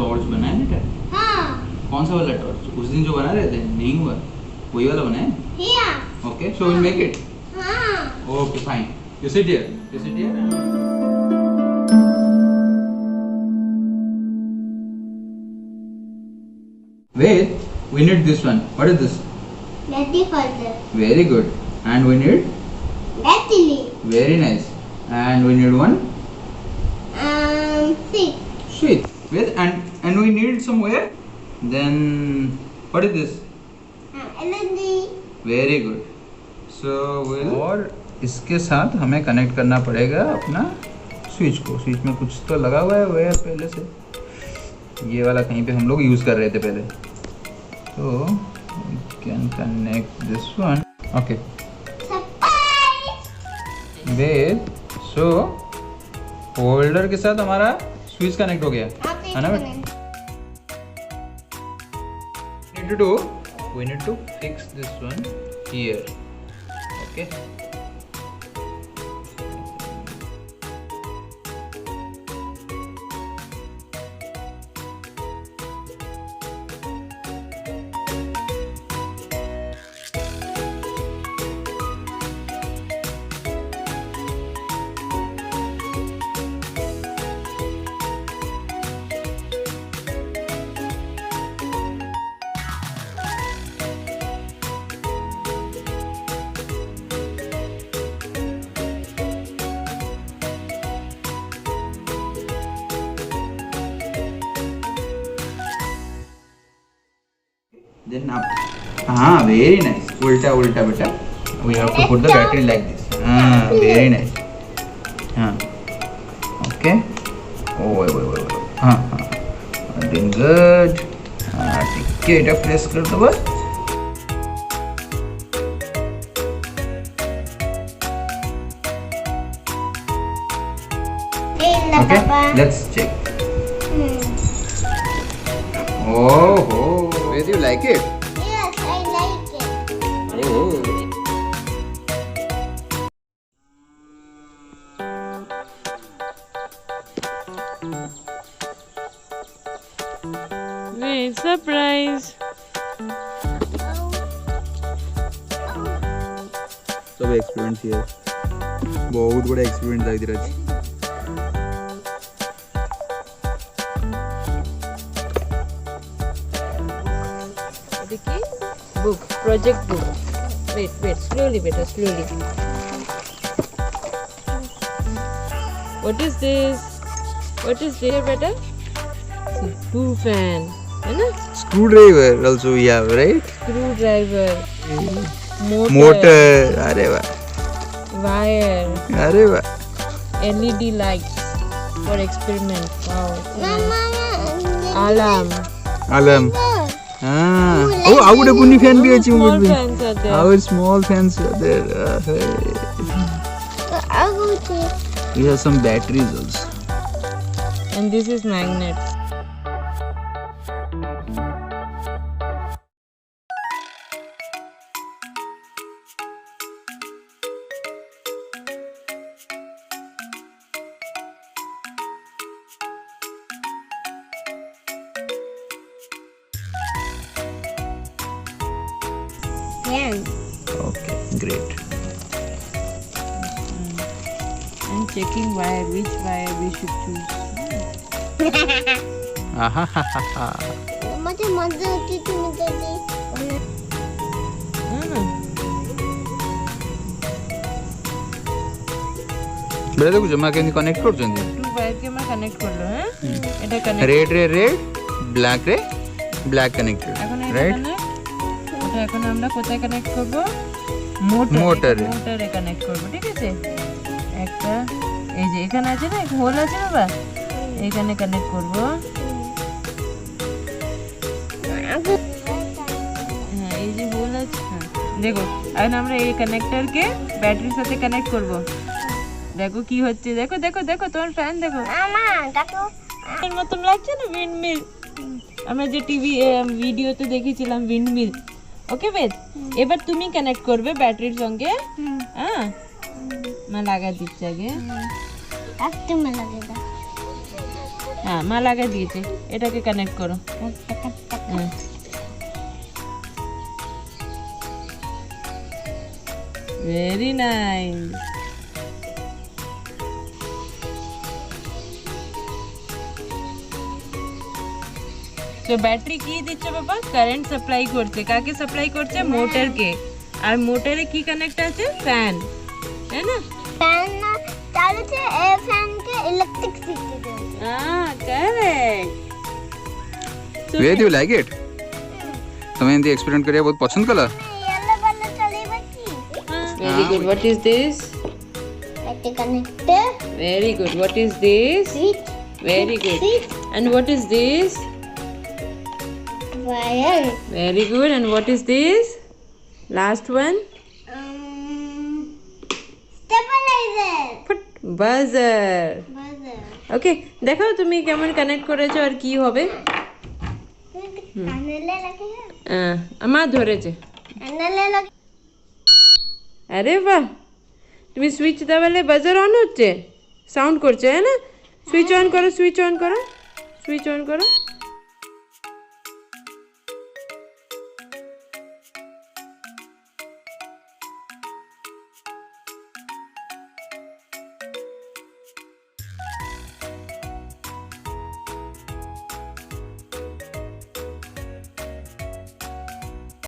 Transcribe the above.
Torch बनाया बेटा? हाँ। कौन सा वाला टॉर्च? उस दिन जो बना रहे थे नहीं हुआ, वही वाला बनाया? Yeah. Okay, so we'll make it. हाँ. Okay, fine. You sit here. You sit here. Wait, we need this one. What is this? Letty further. Very good. And we need? Letty. Very nice. And we need one? Sweet. Sweet. Wait, and we need somewhere? Then, what is this? Energy. Very good. So will, और इसके साथ हमें connect करना पड़ेगा अपना switch को. Switch में कुछ तो लगा हुआ है वायर पहले से, ये वाला कहीं पे हम लोग यूज़ कर रहे थे पहले. तो we can connect this one. Okay wait. So holder के साथ हमारा स्विच कनेक्ट हो गया है ना बेटा? We need to fix this one here. Okay. Then up. Very nice. Ulta beta. We have to put the battery like this. Very nice. Okay. Oh, wait. Doing good. ठीक है, इटा press कर दो बस. Okay. Let's check. Oh. Do you like it? Yes, I like it. Oh. Wait, surprise. सब experience है, बहुत बड़ा एक्सपीरियंस लग रहा है. Book, project book. Wait, slowly beta, slowly. What is this beta? Two fan, है ना? Screwdriver also we have, right? Screwdriver. Motor. अरे वाह. Wire. अरे वाह. LED lights for experiment. Wow. Mama. Alarm. Oh, our bunny fan भी अच्छी Small fans are there. Our small fans are there. We have some batteries also. And this is magnet. Okay, great. I'm checking which wire we should choose. मुझे मजा आती थी बेटा देखो जमा के कनेक्ट कर चंदी. टू वायर के मैं कनेक्ट कर लो हैं. এটা connect. Red black connected. Right. এটা এখন আমরা কোথায় কানেক্ট করব? মোটরে কানেক্ট করব. ঠিক আছে, একটা এই যে এখানে আছে না, এক হোল আছে বাবা, এখানে কানেক্ট করব. হ্যাঁ, এই যে হোল আছে. দেখো এখন আমরা এই কানেক্টরকে ব্যাটারির সাথে কানেক্ট করব. দেখো কি হচ্ছে. দেখো তোমার ফ্যান দেখো. মামা দেখো এর মতন লাগছে না, উইন্ডমিল. আমরা যে টিভি ভিডিওতে দেখেছিলাম উইন্ডমিল. ওকে বেদ, এবার তুমি কানেক্ট করবে ব্যাটারির সঙ্গে. হ্যাঁ, মা লাগা দিচ্ছে আগে. একটু মে লাগে দাও. হ্যাঁ মা লাগিয়ে দিয়েছে, এটাকে কানেক্ট করো। Very nice. তো ব্যাটারি কি দিচ্ছে বাবা? কারেন্ট সাপ্লাই করছে। কাকে সাপ্লাই করছে? মোটরকে। আর মোটরে কি কানেক্ট আছে? ফ্যান, তাই না? ফ্যান না চালুছে, এই ফ্যানকে ইলেকট্রিসিটি দেয়। Correct. Where do you like it? तुम्हें हिंदी एक्सपेरिमेंट करिए बहुत पसंद कला। येलो वाला चलेगा की? Very good. What is this? ऐसे connector. Very good. What is this? Switch. Very good. And what is this? Wire. Very good. And what is this? Last one? Stabilizer. Buzzer. Buzzer. Okay, দেখাও তুমি কেমন connect করেছো আর কি হবে। কানে লাগে। আমার ধরেছে। কানে লাগে। আরে বাহ, তুমি সুইচ দাবালে বাজার অন হচ্ছে, সাউন্ড করছে, হ্যাঁ না? সুইচ অন করো, সুইচ অন করো, সুইচ অন করো।